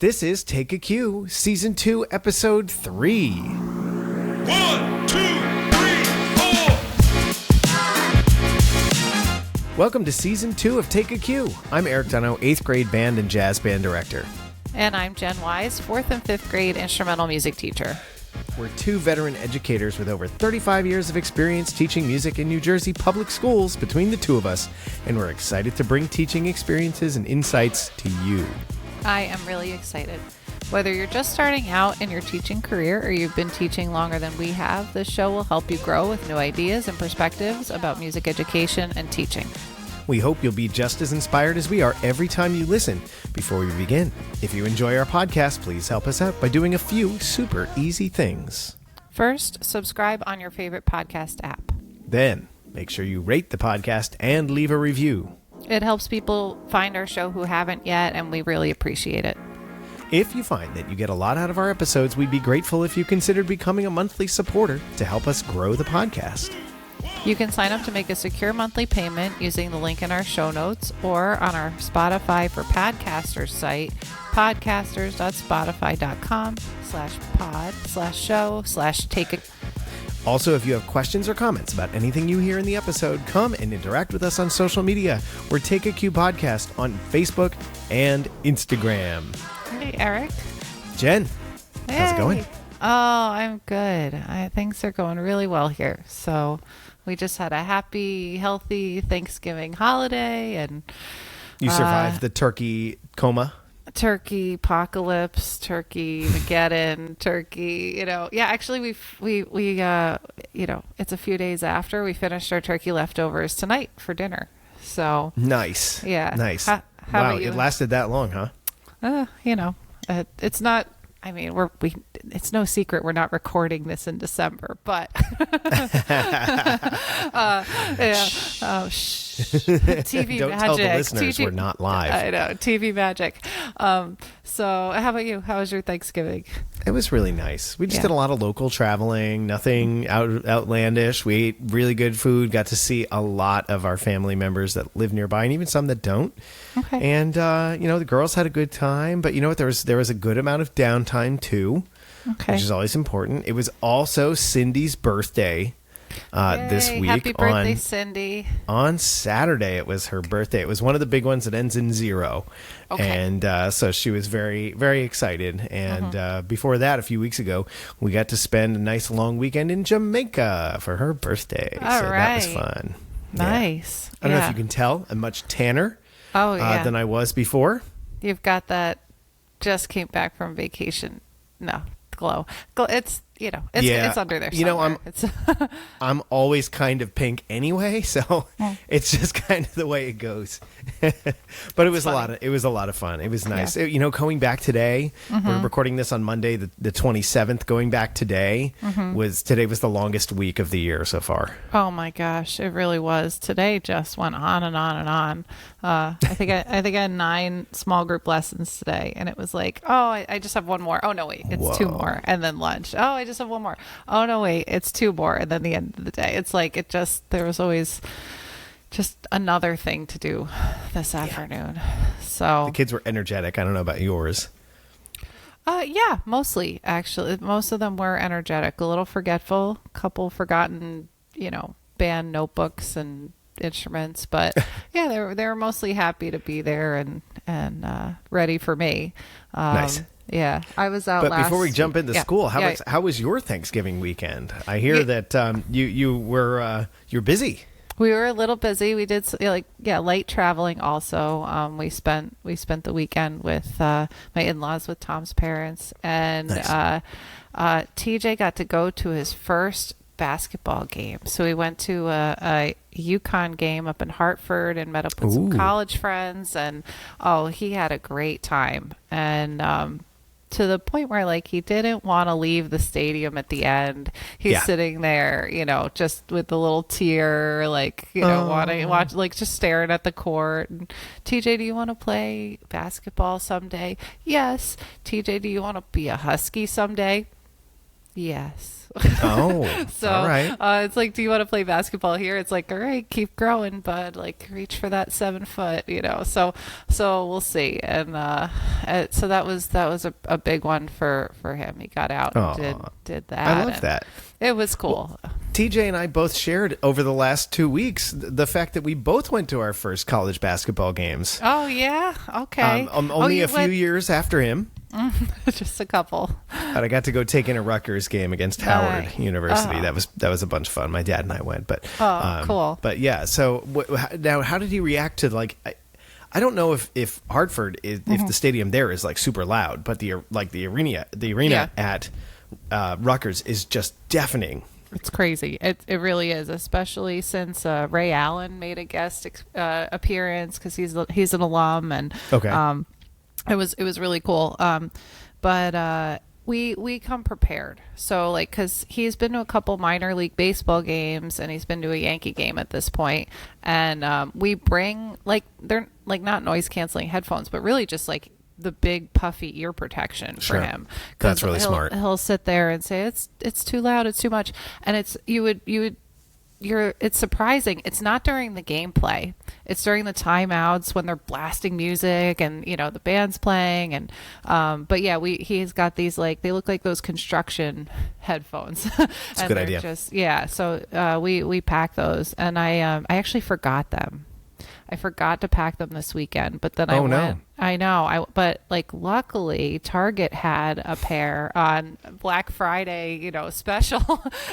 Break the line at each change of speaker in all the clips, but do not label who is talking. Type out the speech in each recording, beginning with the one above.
This is Take a Cue, Season 2, Episode 3.
1, 2, 3, 4.
Welcome to Season 2 of Take a Cue. I'm Erik Donough, 8th grade band and jazz band director.
And I'm Jen Wise, 4th and 5th grade instrumental music teacher.
We're two veteran educators with over 35 years of experience teaching music in New Jersey public schools between the two of us, and we're excited to bring teaching experiences and insights to you.
I am really excited. Whether you're just starting out in your teaching career or you've been teaching longer than we have, this show will help you grow with new ideas and perspectives about music education and teaching.
We hope you'll be just as inspired as we are every time you listen. Before we begin, if you enjoy our podcast, please help us out by doing a few super easy things.
First, subscribe on your favorite podcast app.
Then, make sure you rate the podcast and leave a review.
It helps people find our show who haven't yet, and we really appreciate it.
If you find that you get a lot out of our episodes, we'd be grateful if you considered becoming a monthly supporter to help us grow the podcast.
You can sign up to make a secure monthly payment using the link in our show notes or on our Spotify for Podcasters site, podcasters.spotify.com/pod/show/take a.
Also, if you have questions or comments about anything you hear in the episode, come and interact with us on social media. We're Take a Cue Podcast on Facebook and Instagram.
Hey, Erik.
Jen,
Hey.
how's it going?
Oh, I'm good. Things are going really well here. So we just had a happy, healthy Thanksgiving holiday, and
You survived the turkey coma?
turkey apocalypse, turkey Mageddon, turkey, yeah, actually we it's a few days after we finished our turkey leftovers tonight for dinner. So
Nice.
yeah.
Nice.
How
Wow,
about you?
it lasted that long, huh?
It's not, I mean, it's no secret we're not recording this in December, but TV
Don't
magic.
tell the listeners we're not live.
I know, TV magic. So how about you? How was your Thanksgiving?
It was really nice. We just
Yeah.
did a lot of local traveling, nothing outlandish. We ate really good food, got to see a lot of our family members that live nearby and even some that don't.
Okay.
And, the girls had a good time, but you know what? There was a good amount of downtime too,
Okay.
which is always important. It was also Cindy's birthday this
Yay,
week.
Happy birthday, Cindy.
On Saturday, it was her birthday. It was one of the big ones that ends in 0.
Okay.
And so she was very, very excited. And before that, a few weeks ago, we got to spend a nice long weekend in Jamaica for her birthday.
All
so that was fun.
Nice.
I don't know if you can tell, I'm much tanner
Oh, yeah.
than I was before.
You've got that just came back from vacation. No, glow. It's, it's under there somewhere. It's
I'm always kind of pink anyway, so it's just kind of the way it goes. But it was a lot of fun. It was nice.
Yeah.
Going back today, we're recording this on Monday, the 27th. Going back today was the longest week of the year so far.
Oh my gosh, it really was. Today just went on and on and on. I think I had 9 small group lessons today, and it was like, oh, I just have one more. Oh no, wait, it's 2 more, and then lunch. Oh, I just have one more. Oh no, wait, it's 2 more, and then the end of the day. It's like there was always just another thing to do this afternoon. So
The kids were energetic. I don't know about yours.
yeah, mostly actually. Most of them were energetic, a little forgetful, couple forgotten, band notebooks and instruments, but yeah, they were mostly happy to be there and ready for me.
Nice.
Yeah, I was out.
But before we jump into school,
yeah.
how was your Thanksgiving weekend? I hear that you're busy.
We were a little busy. We did light traveling also. We spent the weekend with my in-laws, with Tom's parents, and
Nice.
TJ got to go to his first basketball game. So we went to a UConn game up in Hartford and met up with some college friends, and he had a great time. And to the point where he didn't want to leave the stadium at the end. He's sitting there, just with a little tear, wanting to watch, just staring at the court. And, TJ, do you want to play basketball someday? Yes. TJ, do you want to be a Husky someday? Yes.
Oh,
So
all right.
it's like, do you want to play basketball here? It's like, all right, keep growing, bud. Like, reach for that 7 foot, So we'll see. And so that was a big one for him. He got out and did that.
I love that.
It was cool.
Well, TJ and I both shared over the last 2 weeks the fact that we both went to our first college basketball games.
Oh yeah, okay.
Only a few years after him.
Just a couple.
But I got to go take in a Rutgers game against Howard University.
Oh.
That was a bunch of fun. My dad and I went. But
cool.
But yeah, so now how did he react to like? I don't know if Hartford is if the stadium there is like super loud, but the arena at Rutgers is just deafening.
It's crazy. It really is, especially since Ray Allen made a guest appearance because he's an alum, and it was really cool. But we come prepared. So like, because he's been to a couple minor league baseball games and he's been to a Yankee game at this point, and we bring like, they're like not noise canceling headphones, but really just like the big puffy ear protection for him.
That's really smart.
He'll sit there and say it's too loud, it's too much, and it's surprising. It's not during the gameplay. It's during the timeouts when they're blasting music and the band's playing and but yeah, he's got these like, they look like those construction headphones.
It's a good idea.
So we pack those, and I actually forgot them. I forgot to pack them this weekend, but then I went.
No.
I know. But like, luckily, Target had a pair on Black Friday, special.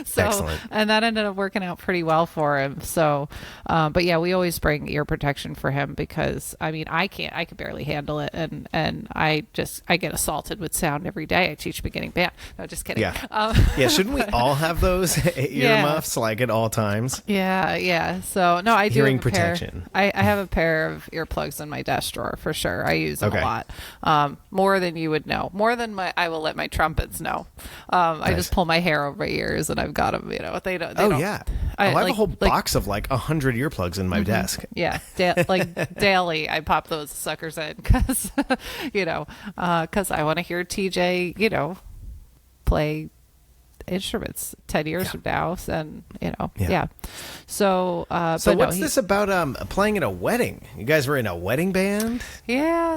So,
excellent.
And that ended up working out pretty well for him. So, but yeah, we always bring ear protection for him because I could barely handle it, and I get assaulted with sound every day. I teach beginning band. No, just kidding.
Yeah. Shouldn't we all have those earmuffs like at all times?
Yeah. So no, I do
hearing
have a pair.
protection.
I have a pair of earplugs in my desk drawer for sure. I use them a lot, more than you would know, more than I will let my trumpets know. Nice. I just pull my hair over my ears and I've got them. They don't.
Yeah. I have a whole box of like 100 earplugs in my desk.
Yeah, daily I pop those suckers in because because I want to hear TJ play instruments 10 years from now, and so
what's this about playing at a wedding? You guys were in a wedding band?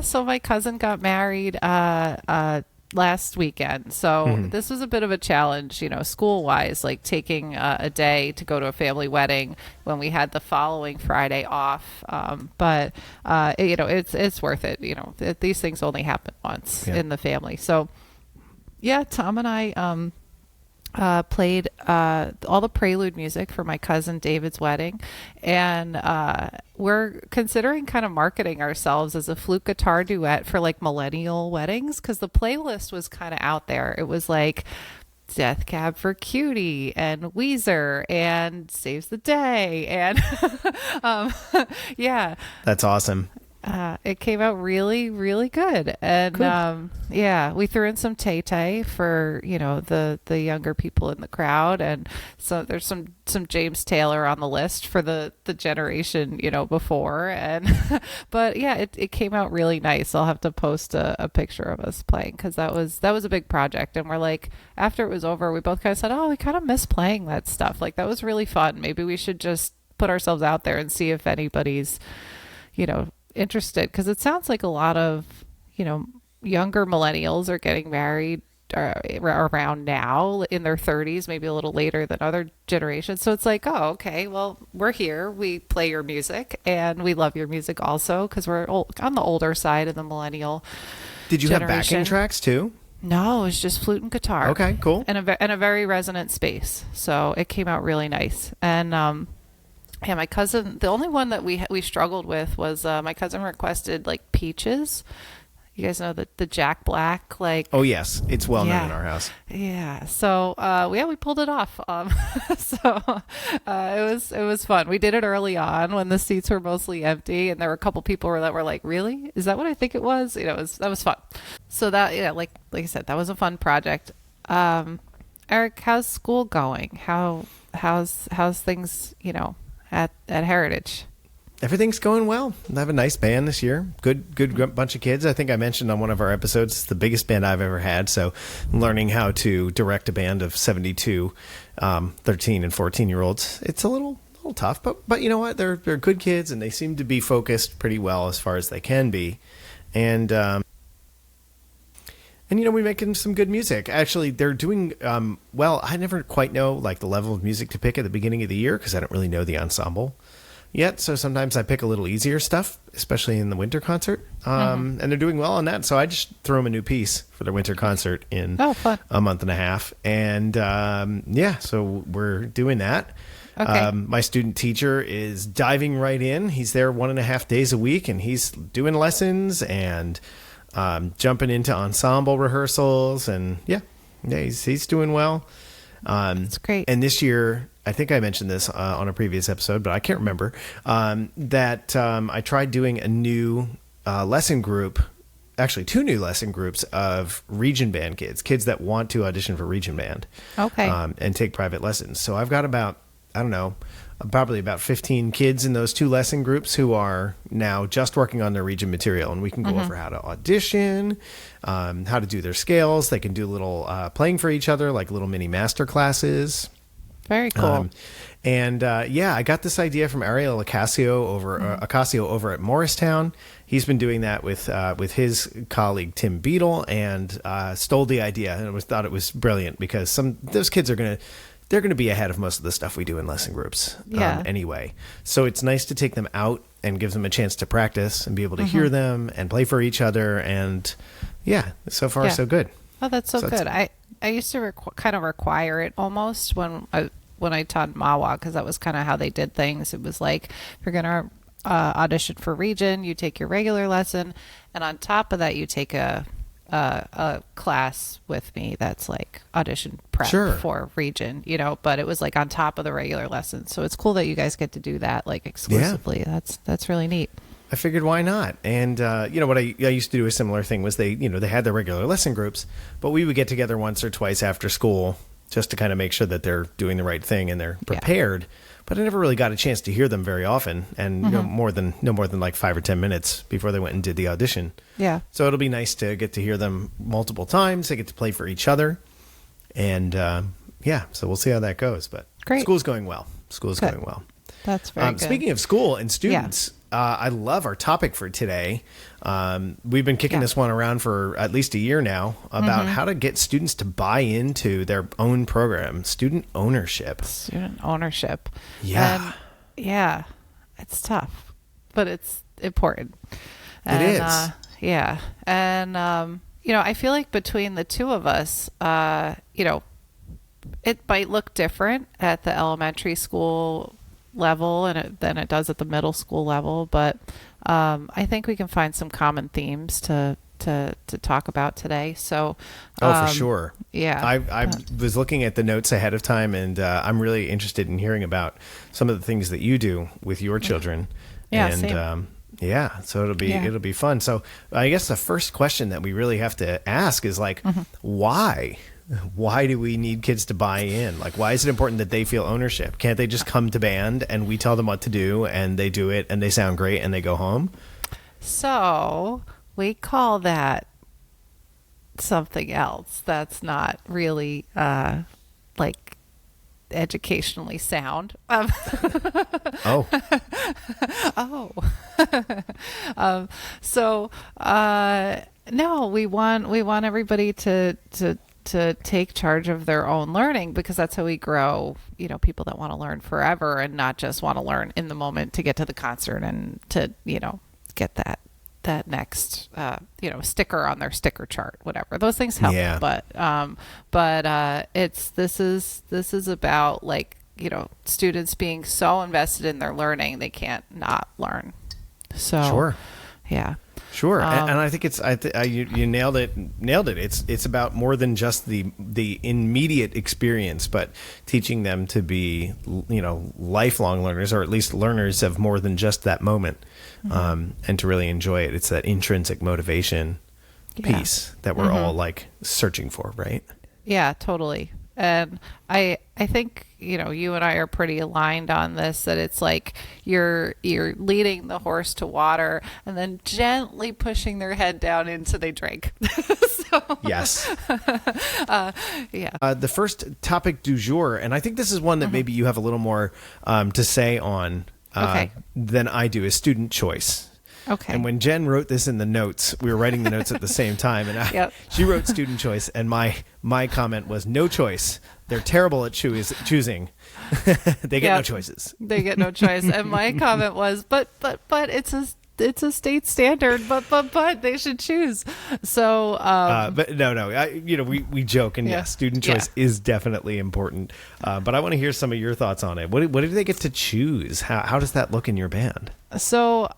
So my cousin got married last weekend, so this was a bit of a challenge, school wise, like taking a day to go to a family wedding when we had the following Friday off, but it's worth it. These things only happen once in the family. So Tom and I played all the prelude music for my cousin David's wedding, and we're considering kind of marketing ourselves as a flute guitar duet for like millennial weddings, because the playlist was kind of out there. It was like Death Cab for Cutie and Weezer and Saves the Day and
That's awesome.
It came out really, really good. And we threw in some Tay-Tay for, the younger people in the crowd. And so there's some James Taylor on the list for the generation, before. And but yeah, it came out really nice. I'll have to post a picture of us playing, because that was a big project. And we're like, after it was over, we both kind of said, we kind of miss playing that stuff. Like, that was really fun. Maybe we should just put ourselves out there and see if anybody's, interested, because it sounds like a lot of younger millennials are getting married around now in their 30s, maybe a little later than other generations. So it's like, okay, well, we're here, we play your music and we love your music also, because we're on the older side of the millennial
Did you
generation.
have backing tracks too?
No, it was just flute and guitar.
Okay, cool.
And a very resonant space, so it came out really nice. And my cousin, the only one that we struggled with was my cousin requested like Peaches. You guys know the Jack Black, like. Oh
yes, it's well known in our house.
Yeah, so we pulled it off. It was fun. We did it early on when the seats were mostly empty, and there were a couple people that were like, "Really? Is that what I think it was?" That was fun. So that like I said, that was a fun project. Erik, how's school going? How's things? At Heritage?
Everything's going well. I have a nice band this year. Good bunch of kids. I think I mentioned on one of our episodes, it's the biggest band I've ever had. So learning how to direct a band of 72, 13 and 14-year-olds, it's a little tough. But you know what? They're good kids, and they seem to be focused pretty well as far as they can be. And we're making some good music. Actually, they're doing well. I never quite know like the level of music to pick at the beginning of the year because I don't really know the ensemble yet. So sometimes I pick a little easier stuff, especially in the winter concert. And they're doing well on that. So I just throw them a new piece for their winter concert in a month and a half. And so we're doing that. Okay. My student teacher is diving right in. He's there 1.5 days a week, and he's doing lessons and jumping into ensemble rehearsals. And he's doing well.
That's great.
And this year, I think I mentioned this on a previous episode, but I can't remember, that I tried doing a new lesson group, actually 2 new lesson groups of region band kids that want to audition for region band.
Okay.
And take private lessons. So I've got probably about 15 kids in those 2 lesson groups who are now just working on their region material. And we can go over how to audition, how to do their scales. They can do little playing for each other, like little mini master classes.
Very cool.
I got this idea from Ariel Ocasio over at Morristown. He's been doing that with his colleague Tim Beadle, and stole the idea and thought it was brilliant because those kids are they're going to be ahead of most of the stuff we do in lesson groups anyway. So it's nice to take them out and give them a chance to practice and be able to hear them and play for each other. And so far so good.
Oh, that's so good. I used to kind of require it almost when I taught Mawa, because that was kind of how they did things. It was like, if you're going to audition for region, you take your regular lesson, and on top of that, you take a class with me that's like audition prep for region, but it was like on top of the regular lesson. So it's cool that you guys get to do that like exclusively. That's really neat.
I figured why not? And what I used to do a similar thing was they had their regular lesson groups, but we would get together once or twice after school just to kind of make sure that they're doing the right thing and they're prepared. But I never really got a chance to hear them very often, and no more than like 5 or 10 minutes before they went and did the audition. Yeah. So it'll be nice to get to hear them multiple times. They get to play for each other, and so we'll see how that goes. But
great.
School's going well. Going well.
That's very good.
Speaking of school and students, I love our topic for today. We've been kicking this one around for at least a year now about how to get students to buy into their own program, student ownership. Yeah.
And, it's tough, but it's important.
And, it is.
And, I feel like between the two of us, it might look different at the elementary school level than it does at the middle school level, but I think we can find some common themes to talk about today. So
for sure.
I
was looking at the notes ahead of time, and I'm really interested in hearing about some of the things that you do with your children.
Same.
So it'll be fun. So I guess the first question that we really have to ask is like, why do we need kids to buy in? Like, why is it important that they feel ownership? Can't they just come to band and we tell them what to do and they do it and they sound great and they go home?
So we call that something else that's not really like educationally sound. No, we want everybody to take charge of their own learning, because that's how we grow, people that want to learn forever and not just want to learn in the moment to get to the concert and to, get that next, sticker on their sticker chart, whatever. Those things help. Yeah. But this is about like, students being so invested in their learning, they can't not learn. So,
sure.
Yeah.
Sure, and I think you nailed it. It's about more than just the immediate experience, but teaching them to be lifelong learners, or at least learners of more than just that moment, and to really enjoy it. It's that intrinsic motivation piece that we're all like searching for, right?
Yeah, totally. And I think, you and I are pretty aligned on this, that it's like you're leading the horse to water and then gently pushing their head down into they drink.
Yes.
Yeah.
The first topic du jour, and I think this is one that maybe you have a little more to say on than I do, is student choice.
Okay.
And when Jen wrote this in the notes, we were writing the notes at the same time, and she wrote student choice, and my comment was no choice. They're terrible at choosing. They get no choices.
They get no choice. And my comment was, but it's a state standard, but they should choose. So,
but no, we joke, and yes, student choice is definitely important. But I want to hear some of your thoughts on it. What do they get to choose? How does that look in your band?
So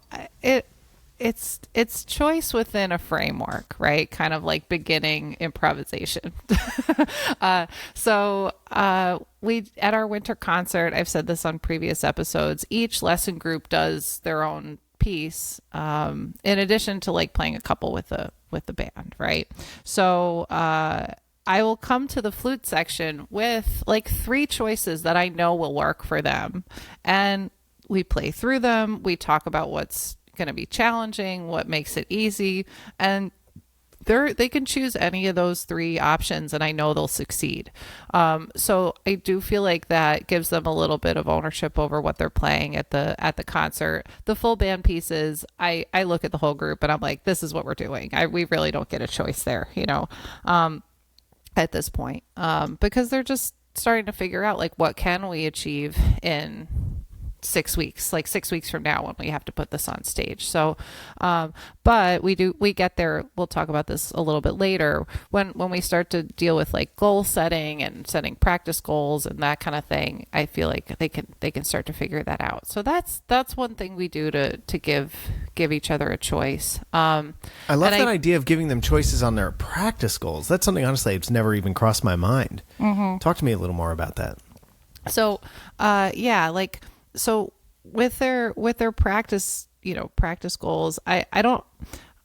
it's choice within a framework, right? Kind of like beginning improvisation. So we, at our winter concert, I've said this on previous episodes, each lesson group does their own piece, in addition to like playing a couple with the band, right? So I will come to the flute section with like 3 choices that I know will work for them, and we play through them. We talk about what's going to be challenging, what makes it easy, and they can choose any of those 3 options, and I know they'll succeed. So I do feel like that gives them a little bit of ownership over what they're playing at the concert. The full band pieces, I look at the whole group and I'm like, this is what we're doing. We really don't get a choice there, at this point, because they're just starting to figure out like what can we achieve in 6 weeks, like 6 weeks from now when we have to put this on stage. So, but we get there. We'll talk about this a little bit later when we start to deal with like goal setting and setting practice goals and that kind of thing. I feel like they can start to figure that out. So that's one thing we do to give each other a choice. I
love that idea of giving them choices on their practice goals. That's something, honestly, it's never even crossed my mind. Mm-hmm. Talk to me a little more about that.
So, so with their practice, practice goals, I don't,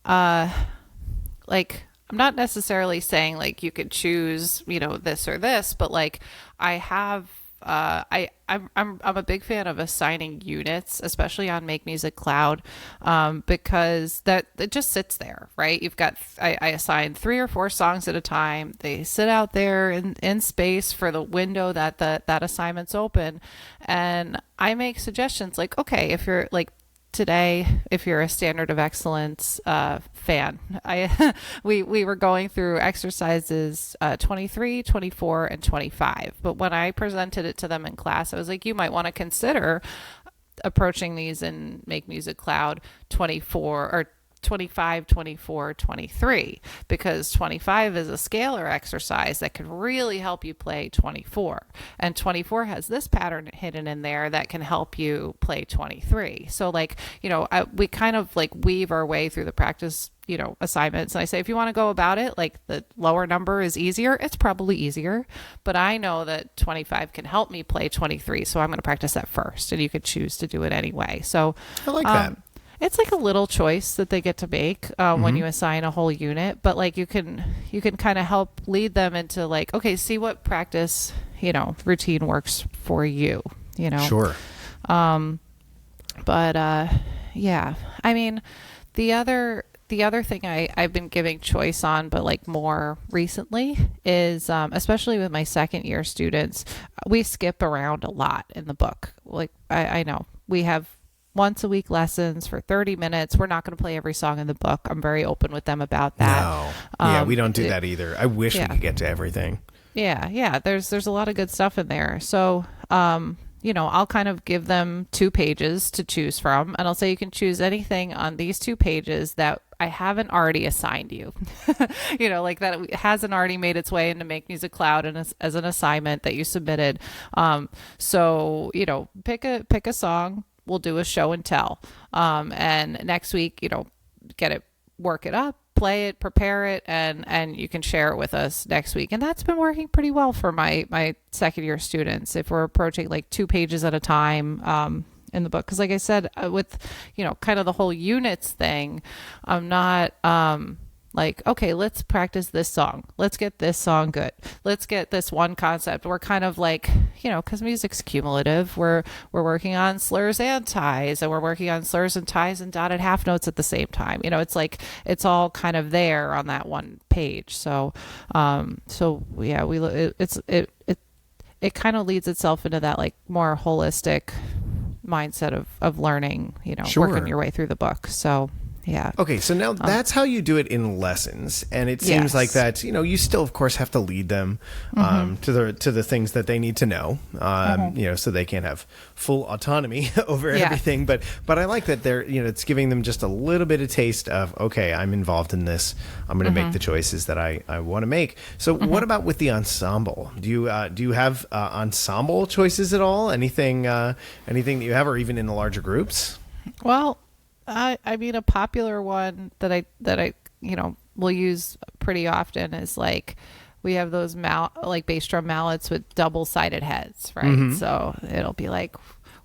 like, I'm not necessarily saying like you could choose, this or this, but like I have, I'm a big fan of assigning units, especially on Make Music Cloud, because that it just sits there, right? You've got, I assign 3 or 4 songs at a time. They sit out there in space for the window that that assignment's open, and I make suggestions like, okay, if you're like today, if you're a Standard of Excellence fan, we were going through exercises 23, 24, and 25. But when I presented it to them in class, I was like, you might want to consider approaching these in Make Music Cloud 24 or 25, 24, 23, because 25 is a scalar exercise that can really help you play 24, and 24 has this pattern hidden in there that can help you play 23. So like, we kind of like weave our way through the practice, assignments. And I say, if you want to go about it, like the lower number is easier, it's probably easier, but I know that 25 can help me play 23. So I'm going to practice that first, and you could choose to do it anyway. So
I like that.
It's like a little choice that they get to make when you assign a whole unit, but like you can kind of help lead them into like, okay, see what practice, routine works for you,
Sure.
Yeah, I mean, the other thing I've been giving choice on, but like more recently is, especially with my second year students, we skip around a lot in the book. Like I know we have once a week lessons for 30 minutes. We're not going to play every song in the book. I'm very open with them about that.
No. Yeah, we don't do that either. I wish we could get to everything.
Yeah. There's a lot of good stuff in there. So, I'll kind of give them 2 pages to choose from, and I'll say you can choose anything on these 2 pages that I haven't already assigned you, like that it hasn't already made its way into Make Music Cloud and as an assignment that you submitted. So, pick a song. We'll do a show and tell. And next week, work it up, play it, prepare it, and you can share it with us next week. And that's been working pretty well for my second year students. If we're approaching like 2 pages at a time, in the book. Cause like I said, with, kind of the whole units thing, I'm not, Like, okay, let's practice this song. Let's get this song good. Let's get this one concept. We're kind of like, because music's cumulative. We're working on slurs and ties, and we're working on slurs and ties and dotted half notes at the same time. It's like it's all kind of there on that one page. So, yeah, it kind of leads itself into that like more holistic mindset of learning.
Sure.
Working your way through the book. So. Yeah.
Okay, so now that's how you do it in lessons, and it seems like that. You still, of course, have to lead them to the things that they need to know. So they can have full autonomy over everything. But I like that they're it's giving them just a little bit of taste of, okay, I'm involved in this. I'm going to make the choices that I want to make. So what about with the ensemble? Do you have ensemble choices at all? Anything that you have, or even in the larger groups?
Well. I mean, a popular one that I will use pretty often is like we have those bass drum mallets with double-sided heads, right? So it'll be like,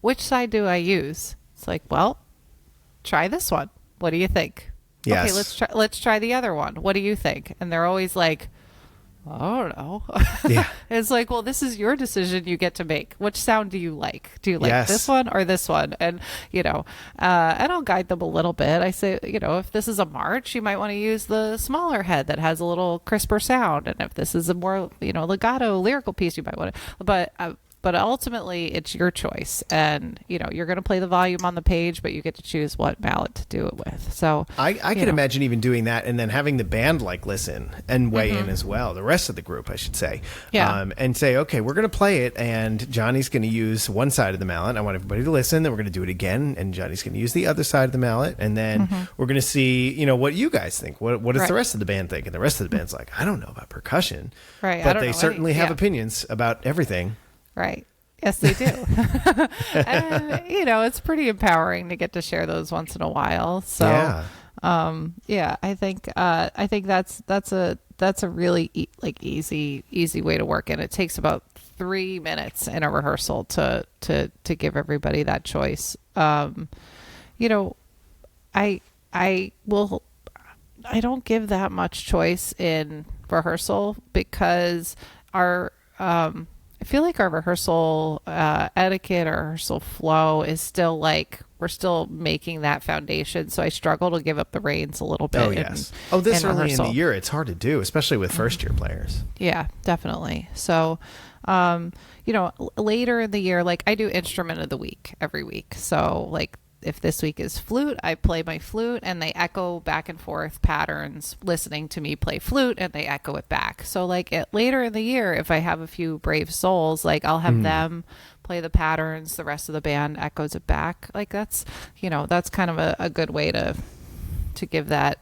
which side do I use? It's like, well, try this one. What do you think?
Yes.
Okay, let's try the other one. What do you think? And they're always like, I don't know.
Yeah.
It's like, well, this is your decision you get to make. Which sound do you like? Do you like this one or this one? And, and I'll guide them a little bit. I say, if this is a march, you might want to use the smaller head that has a little crisper sound. And if this is a more, legato lyrical piece, you might want to, but ultimately it's your choice, and you're going to play the volume on the page, but you get to choose what mallet to do it with. So
I can imagine even doing that, and then having the band listen and weigh in as well, the rest of the group, I should say, and say, okay, we're going to play it, and Johnny's going to use one side of the mallet. I want everybody to listen. Then we're going to do it again, and Johnny's going to use the other side of the mallet, and then we're going to see what you guys think. What does the rest of the band think? And the rest of the band's like, I don't know about percussion,
right?
But they certainly have opinions about everything.
Right. Yes, they do. And, it's pretty empowering to get to share those once in a while. So, I think that's a really easy way to work. And it takes about 3 minutes in a rehearsal to give everybody that choice. I don't give that much choice in rehearsal because I feel like our rehearsal etiquette or rehearsal flow is still we're still making that foundation. So I struggle to give up the reins a little bit.
Oh, yes. This early rehearsal. In the year, it's hard to do, especially with first year players.
Yeah, definitely. So, later in the year, I do instrument of the week every week. So if this week is flute, I play my flute and they echo back and forth patterns, listening to me play flute, and they echo it back. So later in the year, if I have a few brave souls, I'll have them play the patterns, the rest of the band echoes it back. That's kind of a good way to give that,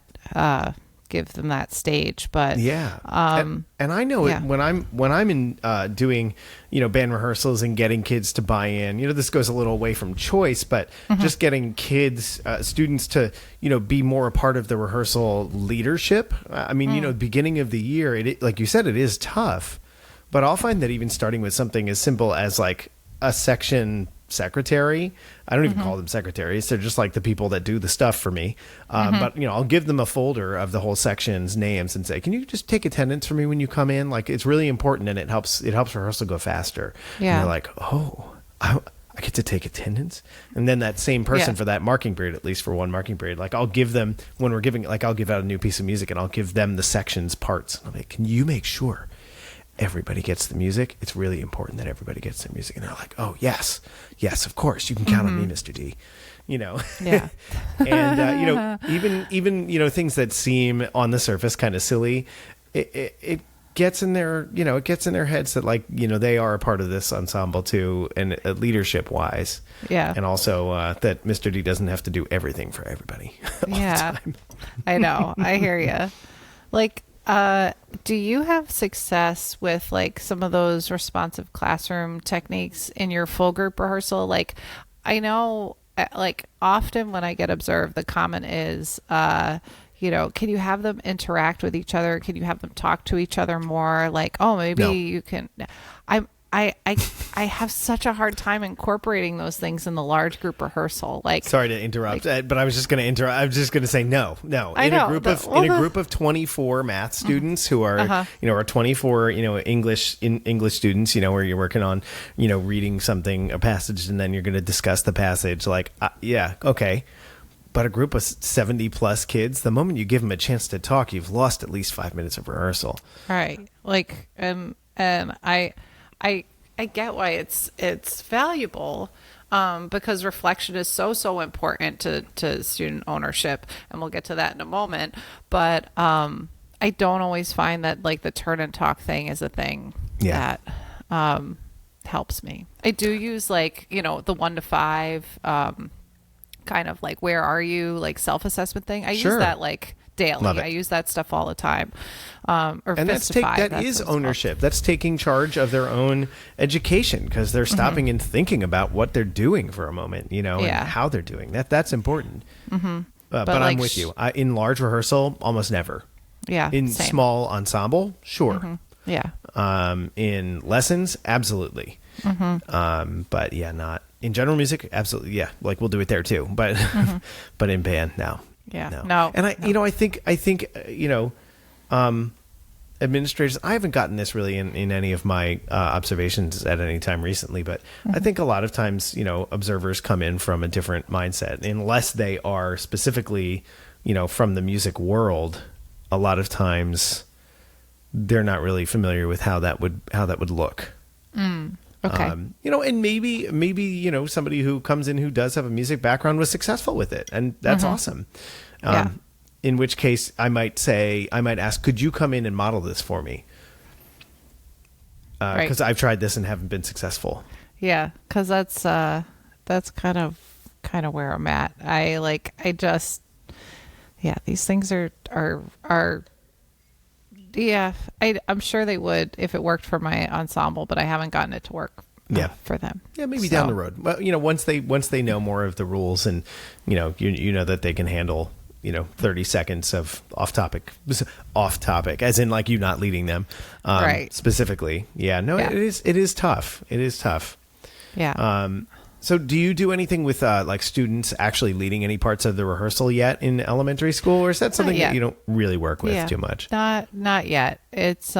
give them that stage. But
and I know it when I'm in doing band rehearsals and getting kids to buy in. This goes a little away from choice, but just getting kids, students to be more a part of the rehearsal leadership. I mean, beginning of the year, it like you said, it is tough, but I'll find that even starting with something as simple as a section secretary. I don't even call them secretaries. They're just the people that do the stuff for me. But I'll give them a folder of the whole section's names and say, can you just take attendance for me when you come in? It's really important, and it helps rehearsal go faster.
Yeah.
And they're like, oh, I get to take attendance. And then that same person for that marking period, at least for one marking period, I'll give them, when we're giving, I'll give out a new piece of music and I'll give them the section's parts. And I'm like, can you make sure everybody gets the music? It's really important that everybody gets their music. And they're like, oh, yes, of course, you can count on me, Mr. D.
Yeah.
And even things that seem on the surface kind of silly, it gets in their heads that they are a part of this ensemble too, and leadership wise, and also that Mr. D doesn't have to do everything for everybody all the time.
I know, I hear you. Do you have success with some of those responsive classroom techniques in your full group rehearsal? I know, often when I get observed, the comment is, can you have them interact with each other? Can you have them talk to each other more? You can. I have such a hard time incorporating those things in the large group rehearsal. Like,
sorry to interrupt, but I was just going to interrupt. I was just going to say no. In a group of 24 math students who are or 24 English students, where you're working on reading a passage, and then you're going to discuss the passage. Like, yeah, okay. But a group of 70 plus kids, the moment you give them a chance to talk, you've lost at least 5 minutes of rehearsal.
Right. Like, and I get why it's valuable, because reflection is so important to student ownership, and we'll get to that in a moment. But I don't always find that like the turn and talk thing is a thing that helps me. I do use like the 1 to 5 kind of like where are you like self-assessment thing. I use that like daily. I use that stuff all the time. And
that is ownership. That's taking charge of their own education, because they're stopping and thinking about what they're doing for a moment, and how they're doing that. That's important. But I'm with you. In large rehearsal, almost never.
Yeah.
In
same.
small ensemble, sure.
Yeah.
In lessons, absolutely. But yeah, not in general music. Absolutely. Yeah. Like we'll do it there too, but, but in band, no.
Yeah. No.
And I think administrators, I haven't gotten this really in any of my observations at any time recently, but I think a lot of times, observers come in from a different mindset, unless they are specifically, from the music world. A lot of times they're not really familiar with how that would look.
Okay.
And maybe, somebody who comes in who does have a music background was successful with it, and that's awesome. In which case I might ask, could you come in and model this for me? Because I've tried this and haven't been successful. Yeah.
Cause that's kind of where I'm at. These things are I'm sure they would if it worked for my ensemble, but I haven't gotten it to work for them.
Yeah, maybe down the road. Well, once they know more of the rules, and you know that they can handle 30 seconds of off topic, as in like you not leading them, specifically. Yeah, no, it is tough. It is tough.
Yeah.
So do you do anything with like students actually leading any parts of the rehearsal yet in elementary school, or is that something that you don't really work with too much?
Not yet. It's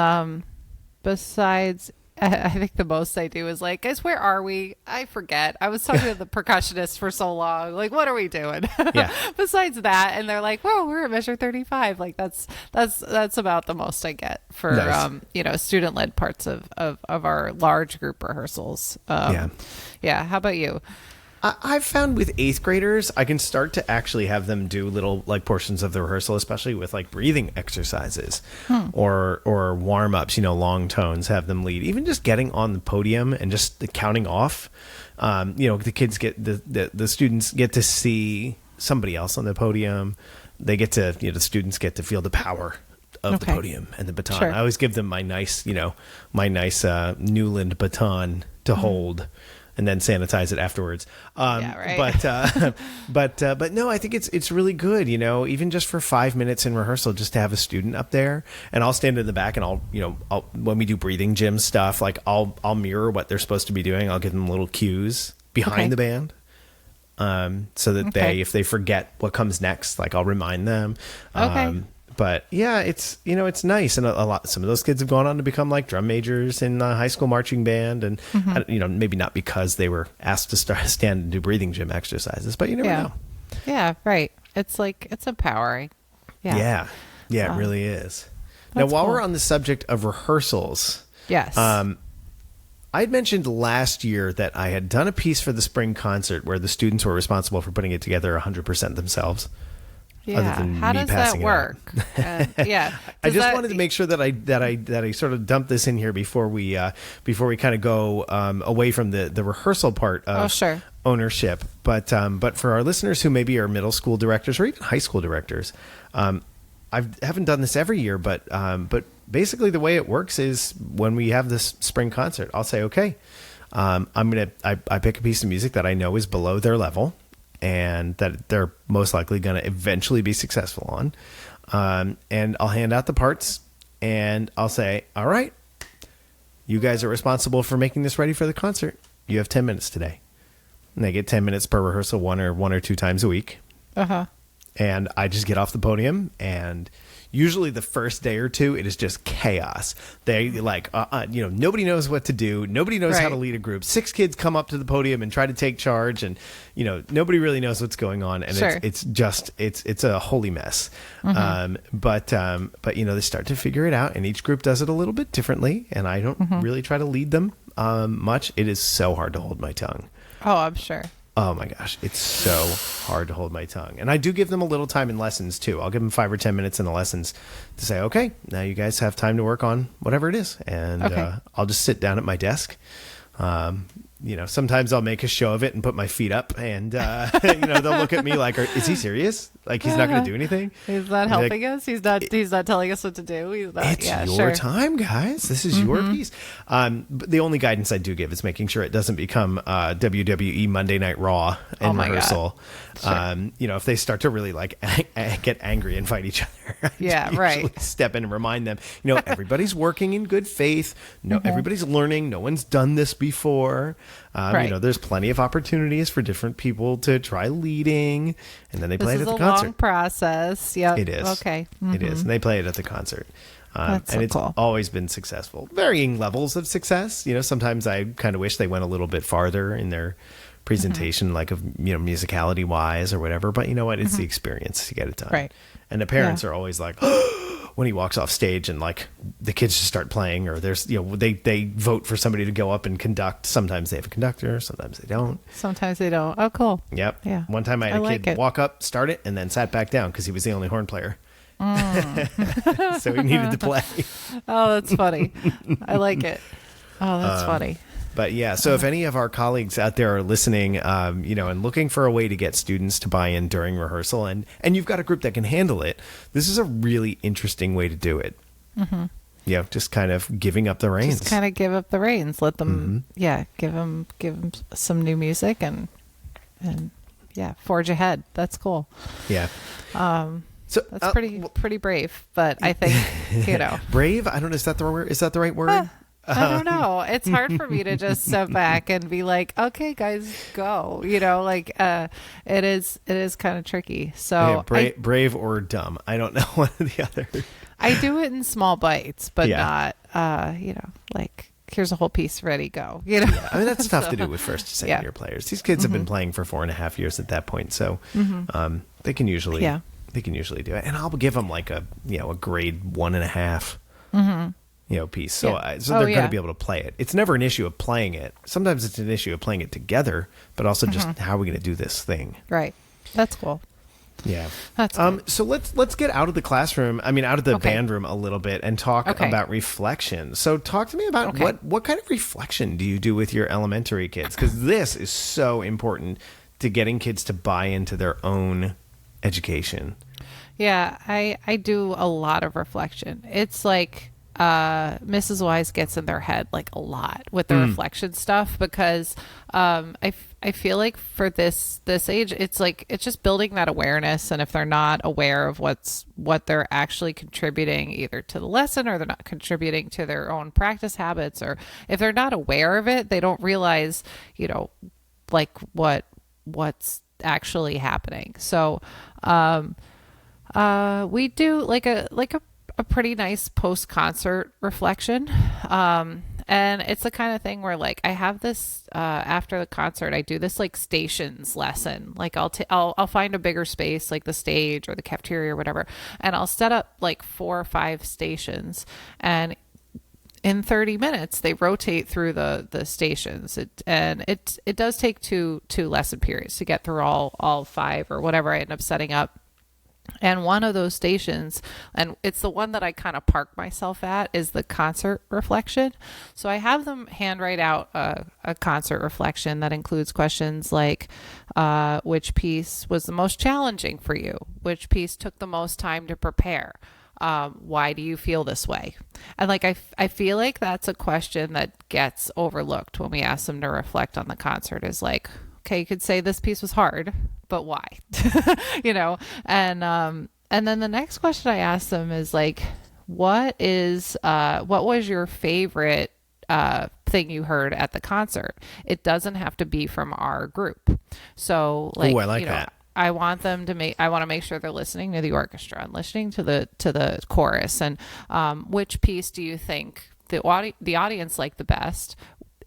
besides I think the most I do is like, guys, where are we? I forget. I was talking to the percussionist for so long. Like, what are we doing? Yeah. Besides that, and they're like, "Whoa, we're at measure 35." Like that's about the most I get for nice. Student led parts of our large group rehearsals. Yeah. How about you?
I've found with 8th graders, I can start to actually have them do little like portions of the rehearsal, especially with like breathing exercises or warm ups, long tones, have them lead, even just getting on the podium and just the counting off. The kids the students get to see somebody else on the podium. They get to, the students get to feel the power of the podium and the baton. Sure. I always give them my nice Newland baton to hold, and then sanitize it afterwards. But no, I think it's really good, even just for 5 minutes in rehearsal, just to have a student up there, and I'll stand in the back and I'll when we do breathing gym stuff, like I'll mirror what they're supposed to be doing. I'll give them little cues behind the band. So that if they forget what comes next, like I'll remind them. But yeah, it's nice, and some of those kids have gone on to become like drum majors in high school marching band, and maybe not because they were asked to stand and do breathing gym exercises, but you never know.
Yeah, right. It's like it's empowering.
Yeah, it really is. Now, while we're on the subject of rehearsals,
yes,
I'd mentioned last year that I had done a piece for the spring concert where the students were responsible for putting it together 100% themselves.
Yeah. How does that work?
I just wanted to make sure that I sort of dump this in here before we kind of go away from the rehearsal part of ownership. But for our listeners who maybe are middle school directors or even high school directors, I haven't done this every year, but basically the way it works is when we have this spring concert, I'll say, okay, I pick a piece of music that I know is below their level, and that they're most likely going to eventually be successful on. And I'll hand out the parts, and I'll say, all right, you guys are responsible for making this ready for the concert. You have 10 minutes today. And they get 10 minutes per rehearsal, one or two times a week.
Uh-huh.
And I just get off the podium, and usually the first day or two, it is just chaos. They nobody knows what to do. Nobody knows how to lead a group. 6 kids come up to the podium and try to take charge, and nobody really knows what's going on. And it's a holy mess. But they start to figure it out, and each group does it a little bit differently. And I don't really try to lead them much. It is so hard to hold my tongue.
Oh, I'm sure.
Oh my gosh, it's so hard to hold my tongue. And I do give them a little time in lessons too. I'll give them 5 or 10 minutes in the lessons to say, okay, now you guys have time to work on whatever it is. And I'll just sit down at my desk. Sometimes I'll make a show of it and put my feet up, and they'll look at me like, is he serious? Like, he's not going to do anything?
He's not helping us? He's not telling us what to do?
It's your time, guys. This is your piece. But the only guidance I do give is making sure it doesn't become WWE Monday Night Raw in rehearsal. Sure. If they start to really get angry and fight each other, I step in and remind them, everybody's working in good faith. No, everybody's learning. No one's done this before. There's plenty of opportunities for different people to try leading, and then they play it at the concert.
Long process. Yeah,
it is.
Okay,
it is, and they play it at the concert.
That's
and
so
it's
cool.
always been successful. Varying levels of success. Sometimes I kind of wish they went a little bit farther in their presentation, like of musicality wise or whatever. But you know what? It's the experience to get it done.
Right.
And the parents are always like, when he walks off stage and like the kids just start playing, or there's they vote for somebody to go up and conduct. Sometimes they have a conductor, sometimes they don't.
Sometimes they don't. Oh, cool.
Yep.
Yeah.
One time I had a kid walk up, start it, and then sat back down because he was the only horn player. So he needed to play.
Oh, that's funny. I like it. Oh, that's funny.
But yeah, so if any of our colleagues out there are listening, and looking for a way to get students to buy in during rehearsal, and you've got a group that can handle it, this is a really interesting way to do it. Just kind of giving up the reins.
Just kind of give up the reins. Let them, give them some new music and forge ahead. That's cool.
Yeah.
So that's pretty brave, but I think,
brave. I don't know. Is that the word? Is that the right word?
I don't know. It's hard for me to just step back and be like, okay, guys, go. It is kind of tricky. So
brave or dumb. I don't know one or the other.
I do it in small bites, but not, here's a whole piece, ready, go.
I mean, that's tough to do with first to second year players. These kids have been playing for 4.5 years at that point. So they can usually do it. And I'll give them like a grade 1.5. Piece. So they're going to be able to play it. It's never an issue of playing it. Sometimes it's an issue of playing it together, but also just how are we going to do this thing?
Right. That's cool.
Yeah.
That's cool.
So let's get out of the classroom. I mean, out of the band room a little bit and talk about reflection. So talk to me about what kind of reflection do you do with your elementary kids? Because this is so important to getting kids to buy into their own education.
Yeah, I do a lot of reflection. It's like Mrs. Wise gets in their head like a lot with the reflection stuff because I feel like for this age it's just building that awareness, and if they're not aware of what they're actually contributing either to the lesson or they're not contributing to their own practice habits, or if they're not aware of it, they don't realize what's actually happening. So we do like a pretty nice post-concert reflection. And it's the kind of thing where I have this, after the concert, I do this stations lesson. I'll find a bigger space, like the stage or the cafeteria or whatever. And I'll set up 4 or 5 stations, and in 30 minutes, they rotate through the stations. It does take two lesson periods to get through all 5 or whatever I end up setting up. And one of those stations, and it's the one that I kind of park myself at, is the concert reflection. So I have them handwrite out a concert reflection that includes questions like, which piece was the most challenging for you? Which piece took the most time to prepare? Why do you feel this way? And I feel like that's a question that gets overlooked when we ask them to reflect on the concert, is okay, you could say this piece was hard, but why? And then the next question I ask them is what was your favorite thing you heard at the concert. It doesn't have to be from our group. So like,
Ooh, I like that.
I want them to I want to make sure they're listening to the orchestra and listening to the chorus, and which piece do you think the audience liked the best?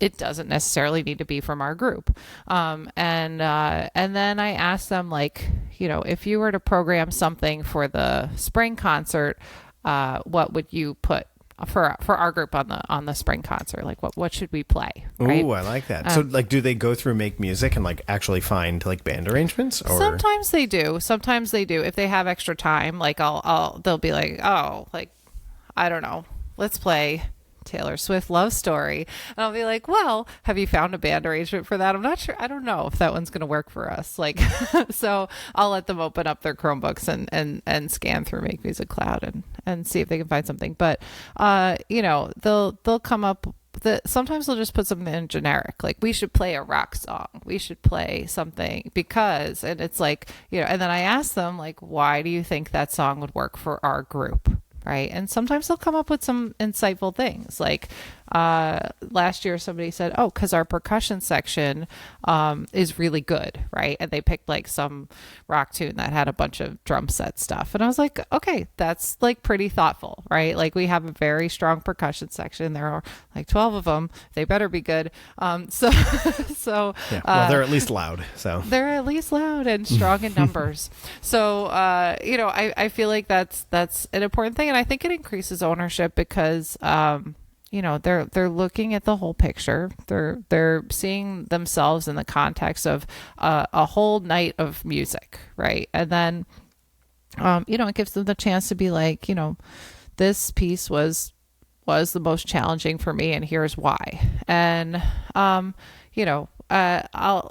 It doesn't necessarily need to be from our group. And then I asked them, like, if you were to program something for the spring concert, what would you put for our group on the spring concert? Like, what should we play? Right?
Ooh, I like that. So like, do they go through Make Music and like actually find like band arrangements? Or
sometimes they do. If they have extra time, like they'll be like, oh, like, I don't know, let's play Taylor Swift Love Story. And I'll be like, well, have you found a band arrangement for that? I'm not sure. I don't know if that one's going to work for us. Like, so I'll let them open up their Chromebooks and scan through Make Music Cloud and see if they can find something. But, they'll come up sometimes they'll just put something in generic, like we should play a rock song, we should play something because, and it's like, and then I ask them, like, why do you think that song would work for our group? Right. And sometimes they'll come up with some insightful things. Like last year, somebody said, oh, because our percussion section is really good. Right. And they picked like some rock tune that had a bunch of drum set stuff. And I was like, okay, that's like pretty thoughtful. Right. Like we have a very strong percussion section. There are like 12 of them. They better be good. So
yeah. Well, they're at least loud. So
they're at least loud and strong in numbers. So, I feel like that's an important thing. And I think it increases ownership because, they're looking at the whole picture. They're seeing themselves in the context of a whole night of music, right? And then, it gives them the chance to be like, this piece was the most challenging for me, and here's why. And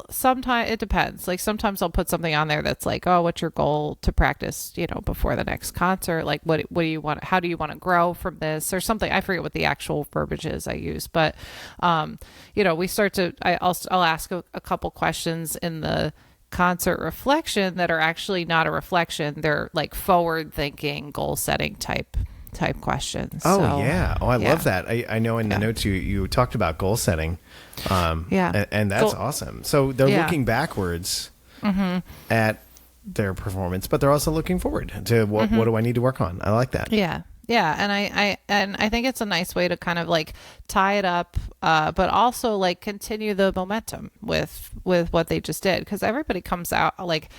sometimes it depends. Like sometimes I'll put something on there that's like, oh, what's your goal to practice, before the next concert? Like, what do you want? How do you want to grow from this or something? I forget what the actual verbiage is I use, but, we start to, I'll ask a couple questions in the concert reflection that are actually not a reflection. They're like forward thinking, goal setting type questions.
Oh, so, yeah. Oh, I love that. I know in the notes you talked about goal setting. And that's awesome. So they're looking backwards at their performance, but they're also looking forward to what do I need to work on? I like that.
Yeah. Yeah. And I think it's a nice way to kind of like tie it up, but also like continue the momentum with what they just did. Cause everybody comes out like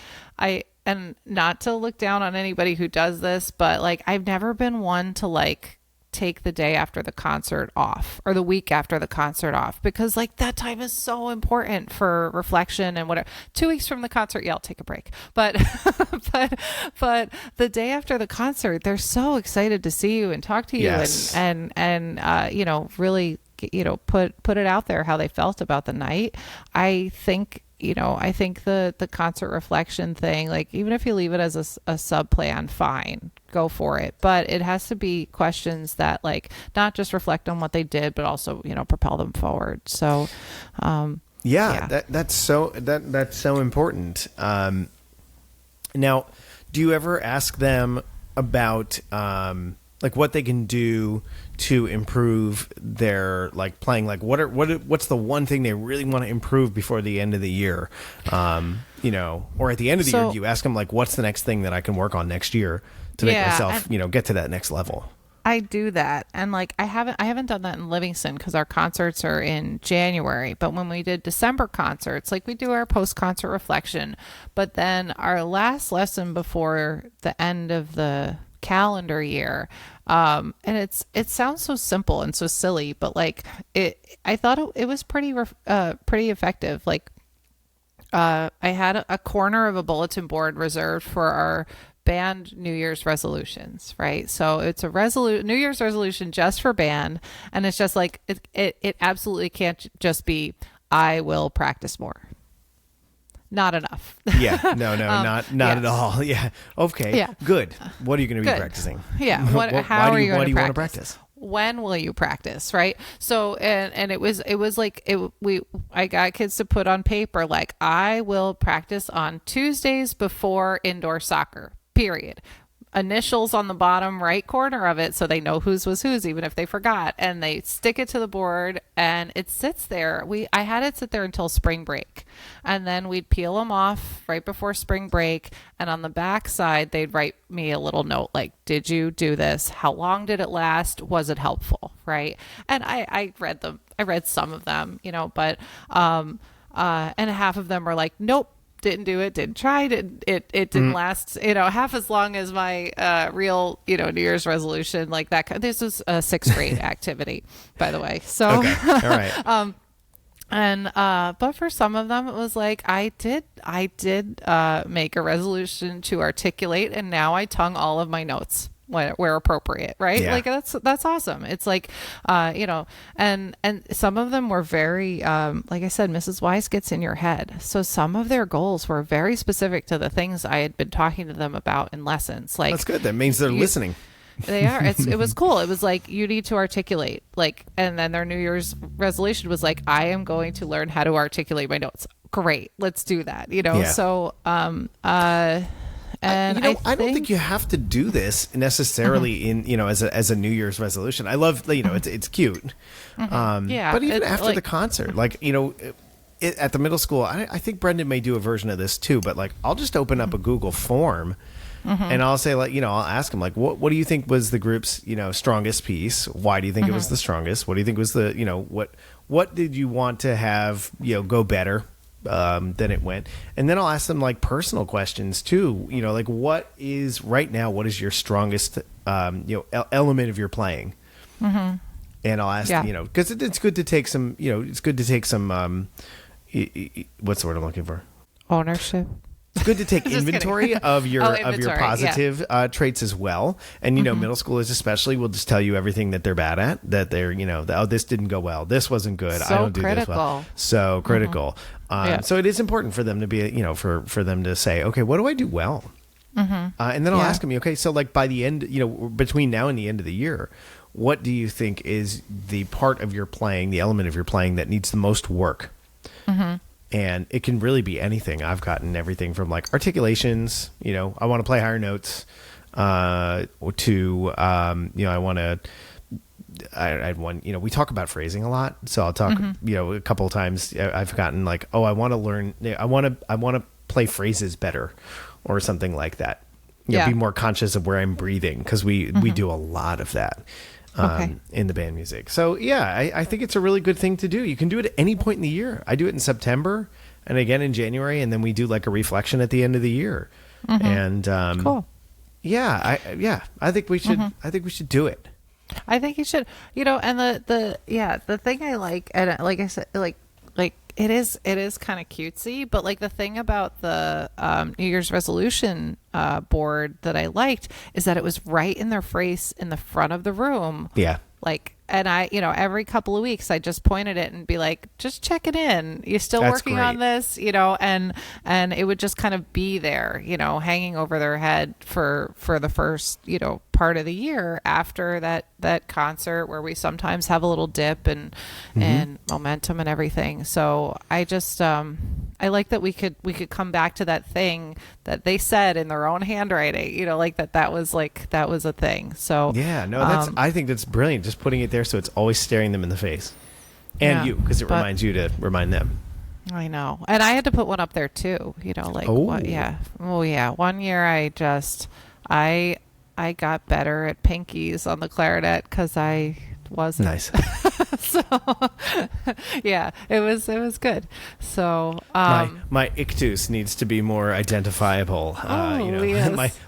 and not to look down on anybody who does this, but like, I've never been one to like take the day after the concert off or the week after the concert off, because like that time is so important for reflection and whatever. 2 weeks from the concert, I'll take a break. But, but the day after the concert, they're so excited to see you and talk to you and really, put it out there how they felt about the night. I think the concert reflection thing, like even if you leave it as a sub plan, fine, go for it. But it has to be questions that like not just reflect on what they did, but also, propel them forward. So,
that's so important. Now, do you ever ask them about, like what they can do to improve their like playing? Like what's the one thing they really want to improve before the end of the year? Or at the end of the year, do you ask them like, what's the next thing that I can work on next year to make myself, get to that next level?
I do that. And like, I haven't done that in Livingston because our concerts are in January, but when we did December concerts, like we do our post-concert reflection, but then our last lesson before the end of the calendar year, and it sounds so simple and so silly, but like I thought it was pretty effective. Like I had a corner of a bulletin board reserved for our band New Year's resolutions, right? So it's a New Year's resolution just for band, and it's just like it absolutely can't just be I will practice more. Not enough.
Yeah. No, not at all. Yeah. Okay. Yeah. Good. What are you going to be practicing?
Yeah. How are you going to practice? When will you practice? Right. So, and it was like, I got kids to put on paper, like, I will practice on Tuesdays before indoor soccer, period. initials on the bottom right corner of it so they know whose was whose, even if they forgot. And they stick it to the board and it sits there. I had it sit there until spring break. And then we'd peel them off right before spring break. And on the back side, they'd write me a little note like, did you do this? How long did it last? Was it helpful? Right. And I read them. I read some of them, but and half of them were like, nope. Didn't do it, didn't try, it didn't last, half as long as my real, New Year's resolution, like that. This was a 6th grade activity, by the way. So,
okay. All right.
But for some of them, it was like, I did make a resolution to articulate, and now I tongue all of my notes where appropriate, right?
Yeah.
Like that's awesome. It's like, and some of them were very, like I said, Mrs. Wise gets in your head. So some of their goals were very specific to the things I had been talking to them about in lessons. Like,
that's good. That means they're listening.
They are. It was cool. It was like, you need to articulate, like, and then their New Year's resolution was like, I am going to learn how to articulate my notes. Great. Let's do that.
Yeah.
So, and
I don't think you have to do this necessarily in as a New Year's resolution. I love it's cute,
yeah.
But even after the concert, like at the middle school, I think Brendan may do a version of this too. But like, I'll just open up a Google form, and I'll say like I'll ask him like, what do you think was the group's strongest piece? Why do you think it was the strongest? What do you think was the what did you want to have go better? Than it went, and then I'll ask them like personal questions too. Like what is your strongest element of your playing, and I'll ask because it's good to take some what's the word I'm looking for?
Ownership.
It's good to take inventory of your positive traits as well. And middle schoolers especially will just tell you everything that they're bad at. That they're this didn't go well. This wasn't good.
So
I don't do
critical.
this well. So critical. So it is important for them to be for them to say, okay, what do I do well? And then I'll ask them, okay, so like by the end, between now and the end of the year, what do you think is the part of your playing, the element of your playing that needs the most work? And it can really be anything. I've gotten everything from like articulations, I want to play higher notes, to, I want to, I had one, we talk about phrasing a lot. So I'll talk, a couple of times I've gotten like, oh, I want to learn, I want to play phrases better or something like that. Be more conscious of where I'm breathing. Cause we do a lot of that. In the band music. So I think it's a really good thing to do. You can do it at any point in the year. I do it in September and again in January, and then we do like a reflection at the end of the year. And
cool.
I think we should. I think we should do it.
I think you should. And the thing I like, and like I said, like it is kind of cutesy, but like the thing about the New Year's resolution board that I liked is that it was right in their face in the front of the room.
Yeah.
Like, and I, every couple of weeks I just pointed it and be like, just check it in. You still
That's
working
great.
on this, and it would just kind of be there, hanging over their head for the first, part of the year after that concert where we sometimes have a little dip and momentum and everything. So I just, I like that we could come back to that thing that they said in their own handwriting, like that was a thing. So
yeah, no, I think that's brilliant. Just putting it there so it's always staring them in the face, and you, because it reminds you to remind them.
I know, and I had to put one up there too. One year I got better at pinkies on the clarinet because I wasn't.
Nice.
So yeah, it was good. So
my ictus needs to be more identifiable.
Yes.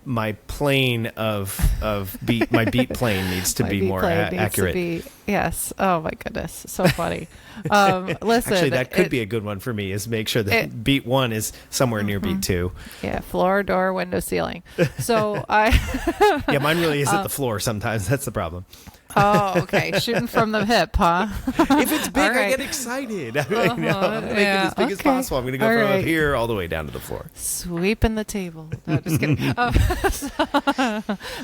My plane of beat, my beat plane needs to be more accurate.
Yes. Oh my goodness, so funny. Listen,
actually, that could be a good one for me. Is make sure that beat 1 is somewhere near beat 2.
Yeah, floor, door, window, ceiling. So
yeah, mine really is at the floor sometimes. That's the problem.
Oh, okay. Shooting from the hip, huh?
If it's big, I get excited. I'm going to make it as big as possible. I'm going to go from up here all the way down to the floor.
Sweeping the table. No, just kidding.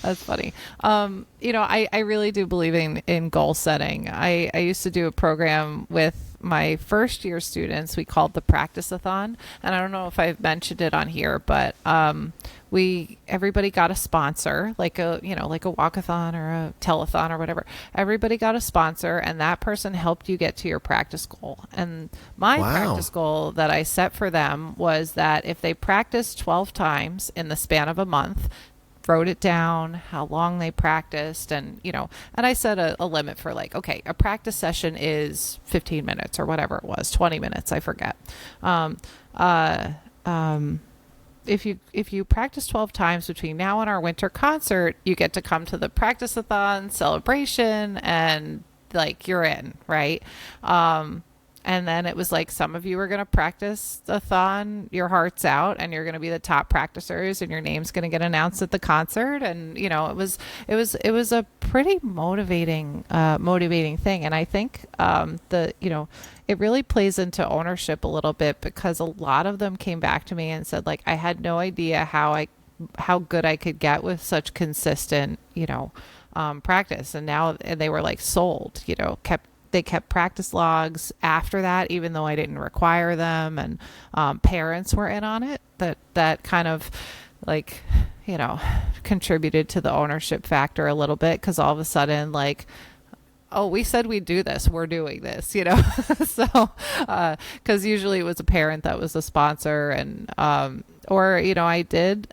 That's funny. I really do believe in goal setting. I used to do a program with my first year students we called the Practice-a-thon, and I don't know if I've mentioned it on here, but everybody got a sponsor, like a walkathon or a telethon or whatever. Everybody got a sponsor, and that person helped you get to your practice goal. And my practice goal that I set for them was that if they practiced 12 times in the span of a month, wrote it down, how long they practiced, and I set a limit for like, okay, a practice session is 15 minutes or whatever it was, 20 minutes, I forget. If you practice 12 times between now and our winter concert, you get to come to the practice-a-thon celebration, and like you're in, right? And then it was like, some of you are going to practice a thon your hearts out, and you're going to be the top practicers, and your name's going to get announced at the concert. And it was a pretty motivating thing. And I think it really plays into ownership a little bit, because a lot of them came back to me and said, like, I had no idea how good I could get with such consistent practice. And now they were like sold, they kept practice logs after that, even though I didn't require them. And parents were in on it. That kind of like, contributed to the ownership factor a little bit, because all of a sudden, like, oh, we said we'd do this, we're doing this, So, because usually it was a parent that was a sponsor, and I did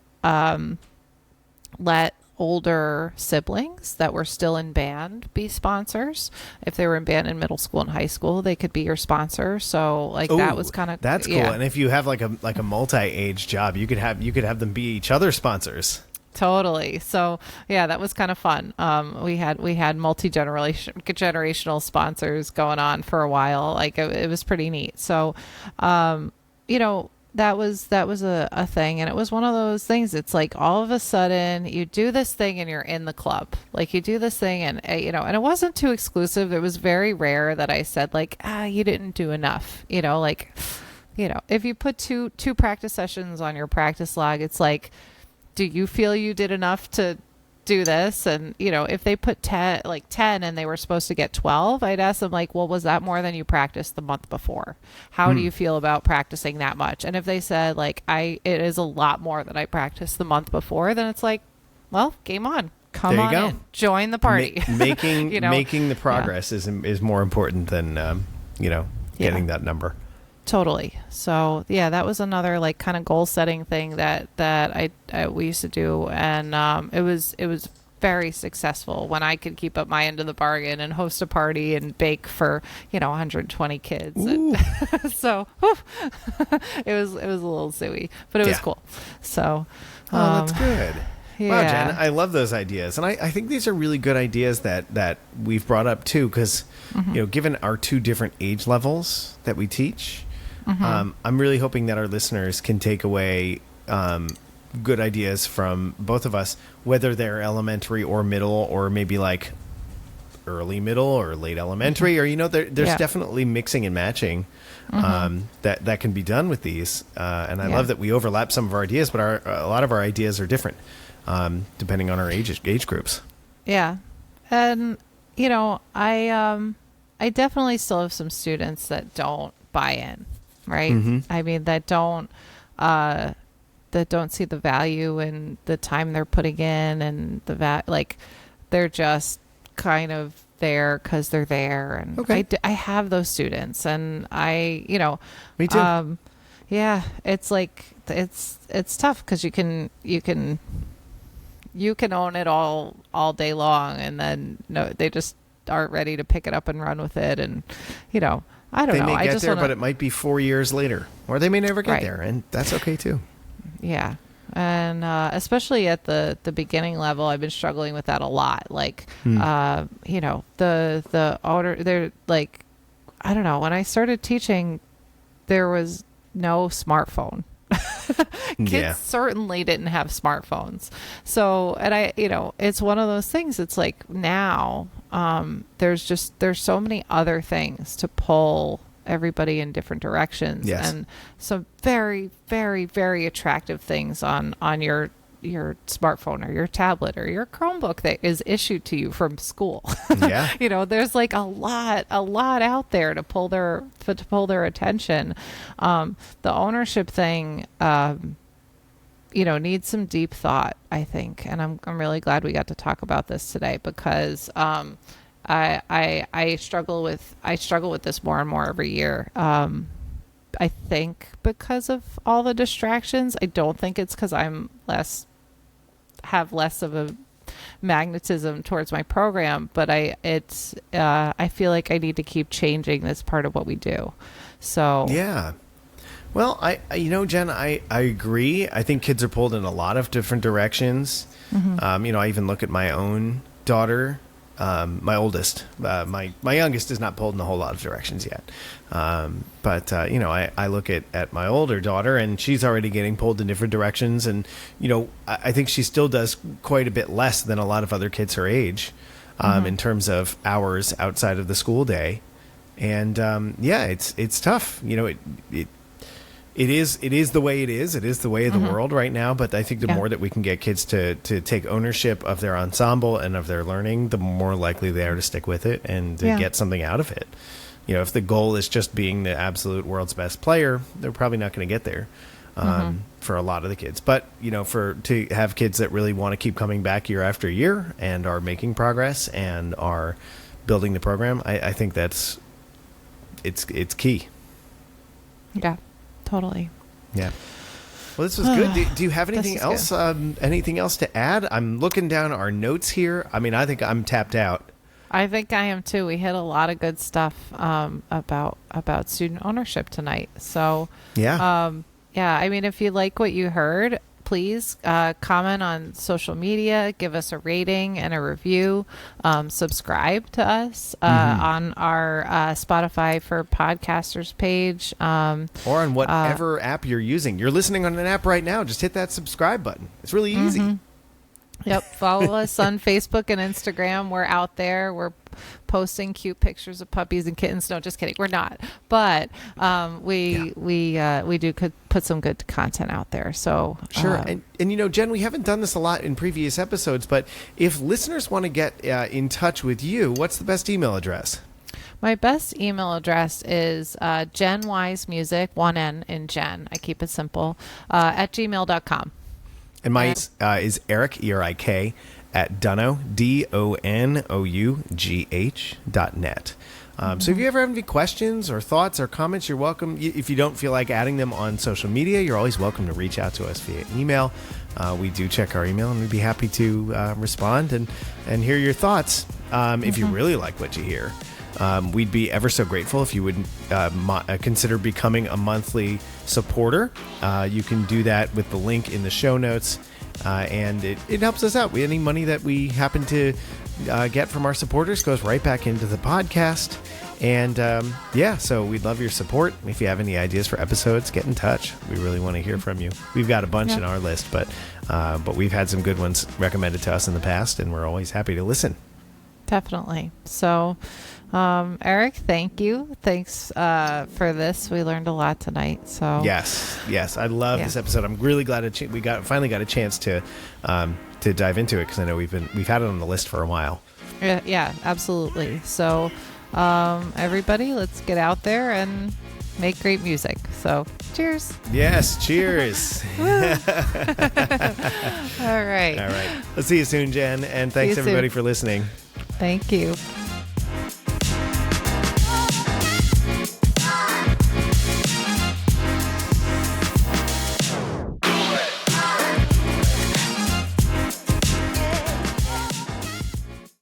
let older siblings that were still in band be sponsors. If they were in band in middle school and high school, they could be your sponsor. So like, that was kind of,
that's cool. And if you have like a multi-age job, you could have them be each other's sponsors.
Totally. So yeah, that was kind of fun. We had generational sponsors going on for a while. Like it was pretty neat. So, that was a thing. And it was one of those things. It's like, all of a sudden you do this thing and you're in the club. Like, you do this thing and, and it wasn't too exclusive. It was very rare that I said like, you didn't do enough, if you put two practice sessions on your practice log, it's like, do you feel you did enough to do this? And if they put 10 and they were supposed to get 12, I'd ask them like, well, was that more than you practiced the month before? How do you feel about practicing that much? And if they said like, it is a lot more than I practiced the month before, then it's like, well, game on. Come on in, join the party.
Making the progress is more important than getting that number.
Totally. So yeah, that was another like kind of goal setting thing that we used to do, and it was very successful when I could keep up my end of the bargain and host a party and bake for 120 kids. And so it was a little silly, but it was cool. So
that's good.
Yeah.
Wow, Jen, I love those ideas, and I think these are really good ideas that we've brought up too, because given our two different age levels that we teach. I'm really hoping that our listeners can take away good ideas from both of us, whether they're elementary or middle, or maybe like early middle or late elementary, or there's definitely mixing and matching that can be done with these. And I love that we overlap some of our ideas, but a lot of our ideas are different depending on our age groups. Yeah,
and I definitely still have some students that don't buy in. Right. I mean, that don't see the value in the time they're putting in, and like they're just kind of there because they're there. And I have those students, and me too. Yeah, it's like it's tough because you can own it all day long, and then they just aren't ready to pick it up and run with it, and I don't know.
They may get there, but it might be 4 years later, or they may never get there, and that's okay too.
Yeah, and especially at the beginning level, I've been struggling with that a lot. Like, the older, they're like, I don't know. When I started teaching, there was no smartphone. Kids certainly didn't have smartphones. So, and it's one of those things. It's like now, there's so many other things to pull everybody in different directions, and some very, very, very attractive things on your smartphone or your tablet or your Chromebook that is issued to you from school. There's like a lot out there to pull their attention. The ownership thing, needs some deep thought, I think. And I'm really glad we got to talk about this today, because I struggle with this more and more every year. I think because of all the distractions. I don't think it's because I'm have less of a magnetism towards my program, but I feel like I need to keep changing this part of what we do. So
yeah. Well, Jen, I agree. I think kids are pulled in a lot of different directions. Mm-hmm. I even look at my own daughter, my oldest. My youngest is not pulled in a whole lot of directions yet. But I look at my older daughter, and she's already getting pulled in different directions. And, I think she still does quite a bit less than a lot of other kids her age, mm-hmm. in terms of hours outside of the school day. And, it's tough. It is the way it is. It is the way of the mm-hmm. world right now. But I think the more that we can get kids to take ownership of their ensemble and of their learning, the more likely they are to stick with it and to get something out of it. If the goal is just being the absolute world's best player, they're probably not going to get there
mm-hmm.
for a lot of the kids. But, to have kids that really want to keep coming back year after year and are making progress and are building the program, I think it's key.
Yeah. Totally.
Yeah. Well, this was good. Do you have anything else? Anything else to add? I'm looking down our notes here. I mean, I think I'm tapped out.
I think I am too. We hit a lot of good stuff about student ownership tonight. So
yeah.
I mean, if you like what you heard, please comment on social media, give us a rating and a review, subscribe to us
mm-hmm.
on our Spotify for podcasters page.
Or on whatever app you're using. You're listening on an app right now. Just hit that subscribe button. It's really easy.
Mm-hmm. Yep. Follow us on Facebook and Instagram. We're out there. We're posting cute pictures of puppies and kittens. No, just kidding. We're not. But we do put some good content out there. So
sure. And Jen, we haven't done this a lot in previous episodes, but if listeners want to get in touch with you, what's the best email address?
My best email address is genwisemusic, one N in Jen. I keep it simple, at gmail.com.
And mine is Erik, Erik, at Donough, DONOUGH.net. So if you ever have any questions or thoughts or comments, you're welcome. If you don't feel like adding them on social media, you're always welcome to reach out to us via email. We do check our email, and we'd be happy to respond and hear your thoughts. If you really like what you hear, we'd be ever so grateful if you would consider becoming a monthly supporter. You can do that with the link in the show notes, and it helps us out. Any money that we happen to get from our supporters goes right back into the podcast. And so we'd love your support. If you have any ideas for episodes, get in touch. We really want to hear from you. We've got a bunch in our list, but we've had some good ones recommended to us in the past, and we're always happy to listen.
Definitely. So, Erik, thank you. Thanks for this. We learned a lot tonight. So
yes, I love this episode. I'm really glad we finally got a chance to dive into it, because I know we've had it on the list for a while.
Yeah, absolutely. So, everybody, let's get out there and make great music. So, cheers.
Yes, cheers.
All right.
Let's see you soon, Jen, and thanks everybody for listening.
Thank you.